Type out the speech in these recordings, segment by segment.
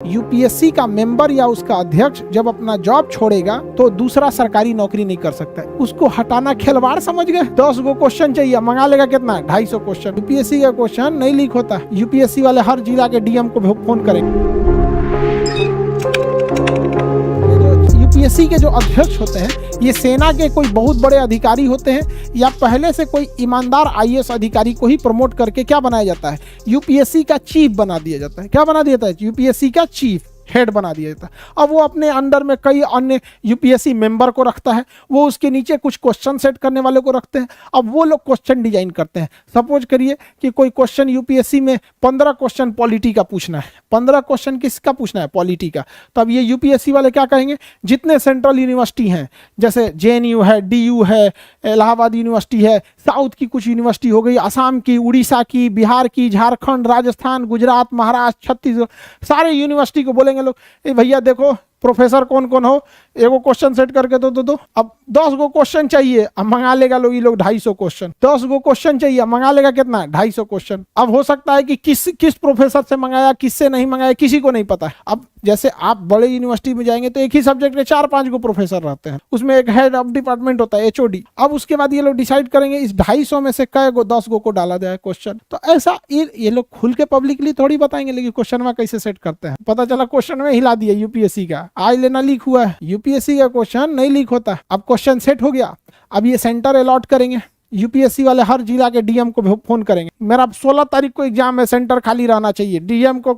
UPSC का member या उसका अध्यक्ष जब अपना जॉब छोड़ेगा तो दूसरा सरकारी नौकरी नहीं कर सकता है। उसको हटाना खिलवाड़ समझ गए। 10 गो क्वेश्चन चाहिए, मंगा लेगा कितना, 250 क्वेश्चन। यूपीएससी का क्वेश्चन नहीं लीक होता। यूपीएससी वाले हर जिला के डीएम को फोन करेंगे। यूपीएससी के जो अध्यक्ष होते हैं ये सेना के कोई बहुत बड़े अधिकारी होते हैं या पहले से कोई ईमानदार आईएएस अधिकारी को ही प्रमोट करके क्या बनाया जाता है, यूपीएससी का चीफ बना दिया जाता है। क्या बना दिया जाता है? यूपीएससी का चीफ हेड बना दिया जाता है। अब वो अपने अंडर में कई अन्य यूपीएससी मेंबर को रखता है, वो उसके नीचे कुछ क्वेश्चन सेट करने वाले को रखते हैं। अब वो लोग क्वेश्चन डिजाइन करते हैं। सपोज करिए कि कोई क्वेश्चन यूपीएससी में 15 क्वेश्चन पॉलिटी का पूछना है। 15 क्वेश्चन किसका पूछना है? पॉलिटी का। तो अब ये यूपीएससी वाले क्या कहेंगे, जितने सेंट्रल यूनिवर्सिटी हैं जैसे जेएनयू है, डीयू है, इलाहाबाद यूनिवर्सिटी है, साउथ की कुछ यूनिवर्सिटी हो गई, असम की, उड़ीसा की, बिहार की, झारखंड, राजस्थान, गुजरात, महाराष्ट्र, छत्तीसगढ़, सारे यूनिवर्सिटी को बोलेंगे लोग, ए भैया देखो प्रोफेसर कौन कौन हो, एगो क्वेश्चन सेट करके दो। अब 10 गो क्वेश्चन चाहिए, अब मंगा लेगा लोग, ये लोग 250 क्वेश्चन। 10 गो क्वेश्चन चाहिए, मंगा लेगा कितना, 250 क्वेश्चन। अब हो सकता है कि किस प्रोफेसर से मंगाया, किससे नहीं मंगाया, किसी को नहीं पता है। अब जैसे आप बड़े यूनिवर्सिटी में जाएंगे तो एक ही सब्जेक्ट के 4-5 गो प्रोफेसर रहते हैं, उसमें एक हेड ऑफ डिपार्टमेंट होता है, एचओडी। अब उसके बाद ये लोग डिसाइड करेंगे इस 250 में से कै गो 10 गो को डाला जाए क्वेश्चन। तो ऐसा ये लोग खुल के पब्लिकली थोड़ी बताएंगे, लेकिन क्वेश्चन में कैसे सेट करते हैं। पता चला क्वेश्चन में हिला दिया यूपीएससी का, आज लेना लीक हुआ है। यूपीएससी का क्वेश्चन नहीं लीक होता। अब क्वेश्चन सेट हो गया, अब ये सेंटर अलॉट करेंगे। यूपीएससी वाले हर जिला के डीएम को फोन करेंगे, मेरा 16 तारीख को एग्जाम है, सेंटर खाली रहना चाहिए। डीएम को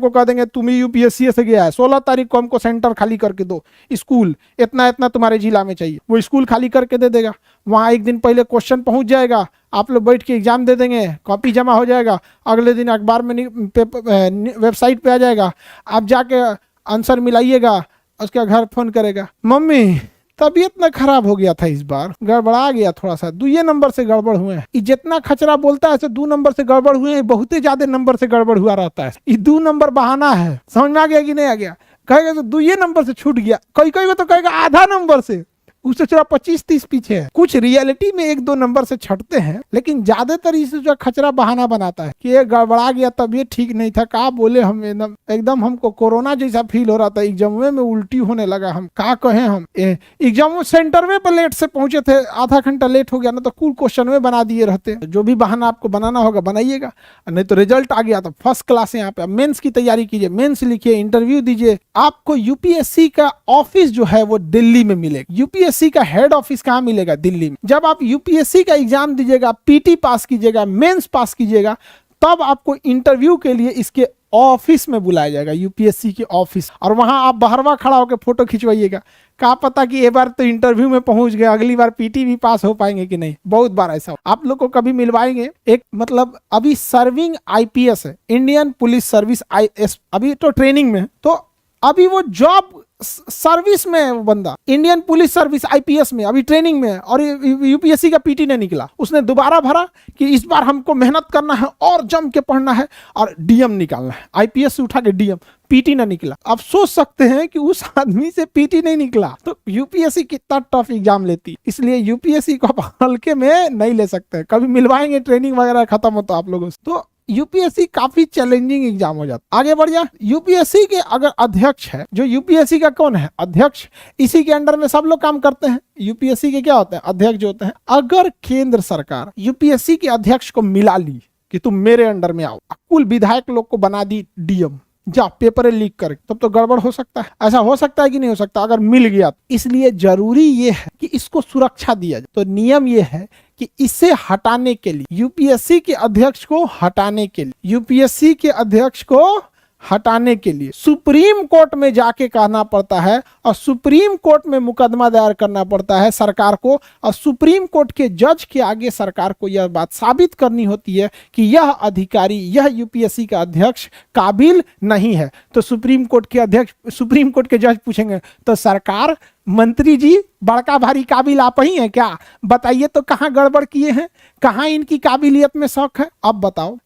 कह देंगे तुम ही यूपीएससी से गया है, 16 तारीख को हमको सेंटर खाली करके दो, स्कूल इतना इतना तुम्हारे जिला में चाहिए। वो स्कूल खाली करके दे देगा। वहाँ एक दिन पहले क्वेश्चन पहुंच जाएगा, आप लोग बैठ के एग्जाम दे देंगे, कॉपी जमा हो जाएगा, अगले दिन अखबार में वेबसाइट पे आ जाएगा, आप जाके आंसर मिलाइएगा। उसका घर फोन करेगा, मम्मी तबीयत ना खराब हो गया था, इस बार गड़बड़ा गया थोड़ा सा, 2 नंबर से गड़बड़ हुए हैं। जितना खचरा बोलता है 2 नंबर से गड़बड़ हुए हैं, बहुत ही ज्यादा नंबर से गड़बड़ हुआ रहता है। ये 2 नंबर बहाना है। समझ में आ गया कि नहीं आ गया? कहेगा तो 2 नंबर से छूट गया, कई को तो कहेगा आधा नंबर से, उससे थोड़ा 25-30 पीछे है। कुछ रियलिटी में 1-2 नंबर से छटते हैं, लेकिन ज्यादातर इसे जो खचरा बहाना बनाता है कि ये गड़बड़ा गया, तबीयत ठीक नहीं था, का बोले हम, एकदम हमको कोरोना जैसा फील हो रहा था, एग्जाम में उल्टी होने लगा, हम का कहें, हम एग्जाम सेंटर में पर लेट से पहुंचे थे, आधा घंटा लेट हो गया ना, तो कुल क्वेश्चन में बना दिए रहते। जो भी बहाना आपको बनाना होगा बनाइएगा, नहीं तो रिजल्ट आ गया तो फर्स्ट क्लास। यहाँ पे मेंस की तैयारी कीजिए, मेंस लिखिए, इंटरव्यू दीजिए। आपको यूपीएससी का ऑफिस जो है वो दिल्ली में मिलेगा। यूपीएससी का हेड ऑफिस कहां मिलेगा? दिल्ली में। जब आप यूपीएससी का एग्जाम दीजिएगा, पीटी पास कीजिएगा, मेंस पास कीजिएगा, तब आपको इंटरव्यू के लिए इसके ऑफिस में बुलाया जाएगा, यूपीएससी के ऑफिस। और वहां आप बाहरवा खड़ा होकर फोटो खिंचवाइएगा। क्या पता कि एक बार तो इंटरव्यू में पहुंच गए, अगली बार पीटी भी पास हो पाएंगे कि नहीं। बहुत बार ऐसा आप लोग को कभी मिलवाएंगे। एक मतलब अभी सर्विंग आईपीएस है, इंडियन पुलिस सर्विस आईएएस, अभी तो ट्रेनिंग में, तो अभी वो जॉब सर्विस में है, वो बंदा इंडियन पुलिस सर्विस आईपीएस में अभी ट्रेनिंग में है, और यूपीएससी का पीटी नहीं निकला। उसने दोबारा भरा कि इस बार हमको मेहनत करना है और जम के पढ़ना है और डीएम निकालना है, आईपीएस से उठा के डीएम, पीटी ना निकला। अब सोच सकते हैं कि उस आदमी से पीटी नहीं निकला तो यूपीएससी कितना टफ एग्जाम लेती। इसलिए यूपीएससी को आप हल्के में नहीं ले सकते। कभी मिलवाएंगे, ट्रेनिंग वगैरह खत्म हो तो आप लोगों से, तो यूपीएससी काफी चैलेंजिंग एग्जाम हो जाता। आगे बढ़ जा। यूपीएससी के अगर अध्यक्ष है, जो यूपीएससी का कौन है? अध्यक्ष। इसी के अंडर में सब लोग काम करते हैं। यूपीएससी के क्या होते हैं? अध्यक्ष जो होते हैं। अगर केंद्र सरकार यूपीएससी के अध्यक्ष को मिला ली कि तुम मेरे अंडर में आओ, कुल विधायक लोग को बना दी डीएम, जा पेपर लीक कर, तब तो गड़बड़ हो सकता है। ऐसा हो सकता है कि नहीं हो सकता अगर मिल गया। इसलिए जरूरी ये है कि इसको सुरक्षा दिया जाए। तो नियम ये है कि इसे हटाने के लिए, यूपीएससी के अध्यक्ष को हटाने के लिए, यूपीएससी के अध्यक्ष को हटाने के लिए सुप्रीम कोर्ट में जाके कहना पड़ता है, और सुप्रीम कोर्ट में मुकदमा दायर करना पड़ता है सरकार को, और सुप्रीम कोर्ट के जज के आगे सरकार को यह बात साबित करनी होती है कि यह अधिकारी, यह यूपीएससी का अध्यक्ष काबिल नहीं है। तो सुप्रीम कोर्ट के अध्यक्ष, सुप्रीम कोर्ट के जज पूछेंगे, तो सरकार, मंत्री जी, बड़का भारी काबिल आप ही हैं क्या? बताइए तो कहाँ गड़बड़ किए हैं, कहाँ इनकी काबिलियत में शक है? अब बताओ।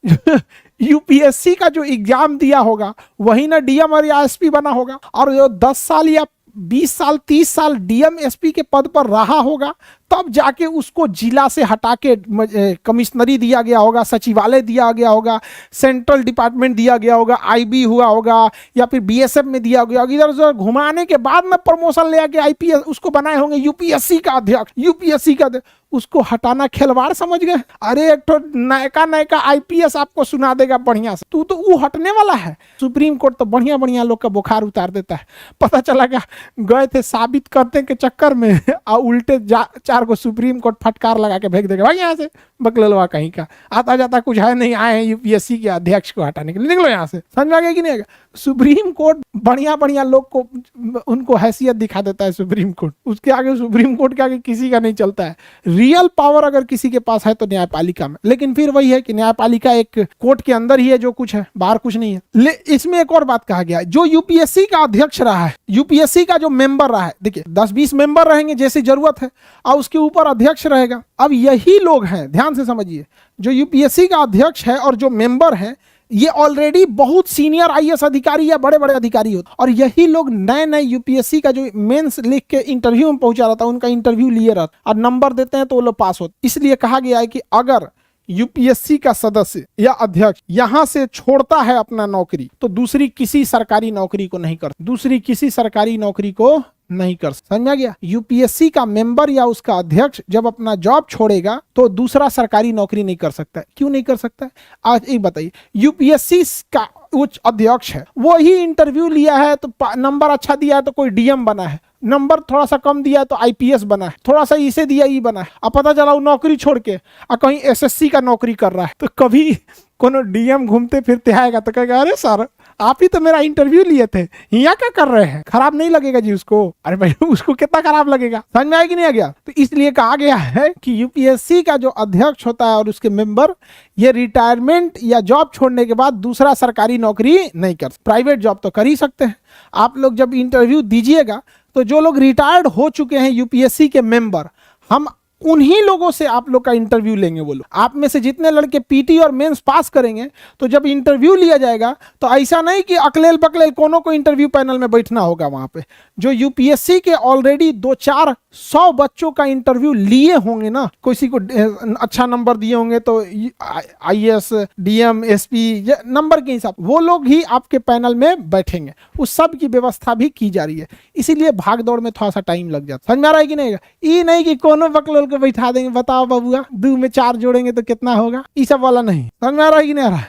यूपीएससी का जो एग्जाम दिया होगा वही ना डीएम और एसपी बना होगा, और जो 10 साल या 20 साल 30 साल डीएम एसपी के पद पर रहा होगा, तब जाके उसको जिला से हटा के कमिश्नरी दिया गया होगा, सचिवालय दिया गया होगा, सेंट्रल डिपार्टमेंट दिया गया होगा, आईबी हुआ होगा, या फिर बीएसएफ में दिया गया होगा। इधर उधर घुमाने के बाद में प्रमोशन ले आके आईपीएस उसको बनाए होंगे यूपीएससी का अध्यक्ष, यूपीएससी का उसको हटाना खिलवाड़ समझ गए। अरे एक तो नयका आईपीएस आपको सुना देगा बढ़िया से, तू तो वो हटने वाला है। सुप्रीम कोर्ट तो बढ़िया बढ़िया लोग का बुखार उतार देता है। पता चला क्या, गए थे साबित करने के चक्कर में और उल्टे 4 को सुप्रीम कोर्ट फटकार लगा के भेज देगा, भाई यहाँ से बकलवा कहीं का, आता जाता कुछ है नहीं, आए हैं यूपीएससी के अध्यक्ष को हटाने के लिए, निकलो यहाँ से। समझ आ गया कि नहीं? सुप्रीम कोर्ट बढ़िया बढ़िया लोग को उनको हैसियत दिखा देता है सुप्रीम कोर्ट, उसके आगे सुप्रीम कोर्ट के आगे किसी का नहीं चलता है। रियल पावर अगर किसी के पास है तो न्यायपालिका में, लेकिन फिर वही है कि न्यायपालिका एक कोर्ट के अंदर ही है, जो कुछ है बाहर कुछ नहीं है। इसमें एक और बात कहा गया है, जो यूपीएससी का अध्यक्ष रहा है, यूपीएससी का जो मेंबर रहा है, देखिए 10-20 मेंबर रहेंगे जैसी जरूरत है, और उसके ऊपर अध्यक्ष रहेगा। अब यही लोग हैं, ध्यान से समझिए, जो यूपीएससी का अध्यक्ष है और जो मेंबर है, ये ऑलरेडी बहुत सीनियर आईएएस अधिकारी या बड़े बड़े अधिकारी होते, और यही लोग नए नए यूपीएससी का जो मेंस लिख के इंटरव्यू में पहुंचा रहता है, उनका इंटरव्यू लिए रहता और नंबर देते हैं तो वो लोग पास होते। इसलिए कहा गया है कि अगर यूपीएससी का सदस्य या अध्यक्ष यहां से छोड़ता है अपना नौकरी, तो दूसरी किसी सरकारी नौकरी को नहीं कर, दूसरी किसी सरकारी नौकरी को नहीं कर। समझ आ गया? यूपीएससी का मेंबर या उसका अध्यक्ष जब अपना जॉब छोड़ेगा तो दूसरा सरकारी नौकरी नहीं कर सकता है। क्यों नहीं कर सकता है? आज एक बताइए, यूपीएससी का उच्च अध्यक्ष है, वो ही इंटरव्यू लिया है तो नंबर अच्छा दिया है तो कोई डीएम बना है, नंबर थोड़ा सा कम दिया है तो आईपीएस बना है, थोड़ा सा इसे दिया ई बना है। अब पता चला वो नौकरी छोड़ के कहीं एसएससी का नौकरी कर रहा है, तो कभी कोनो डीएम घूमते फिरते आएगा तो कहेगा, अरे सर आप ही तो मेरा इंटरव्यू लिए थे, यहाँ क्या कर रहे हैं? खराब नहीं लगेगा जी उसको? अरे भाई उसको कितना खराब लगेगा? समझ में आया कि नहीं आ गया? तो इसलिए कहा गया है कि यूपीएससी का जो अध्यक्ष होता है और उसके मेंबर, ये रिटायरमेंट या जॉब छोड़ने के बाद दूसरा सरकारी नौकरी नहीं कर सकते। प्राइवेट जॉब तो कर ही सकते हैं। आप लोग जब इंटरव्यू दीजिएगा तो जो लोग रिटायर्ड हो चुके हैं यूपीएससी के मेंबर, हम उन्हीं लोगों से आप लोग का इंटरव्यू लेंगे। वो लोग, आप में से जितने लड़के पीटी और मेंस पास करेंगे, तो जब इंटरव्यू लिया जाएगा तो ऐसा नहीं कि अकलेल बकलेल कोनो को इंटरव्यू पैनल में बैठना होगा। वहां पे जो यूपीएससी के ऑलरेडी 200-400 बच्चों का इंटरव्यू लिए होंगे ना, किसी को अच्छा नंबर दिए होंगे तो आईएएस, डीएम, एसपी नंबर के हिसाब, वो लोग ही आपके पैनल में बैठेंगे। उस सब की व्यवस्था भी की जा रही है, इसीलिए भाग दौड़ में थोड़ा सा टाइम लग जाता। समझ में आ रहा है कि नहीं? ये नहीं कि कोनो बकलोल को बैठा देंगे, बताओ बबुआ 2 में 4 जोड़ेंगे तो कितना होगा, ये सब वाला नहीं। समझ में आ रहा है कि नहीं आ रहा है?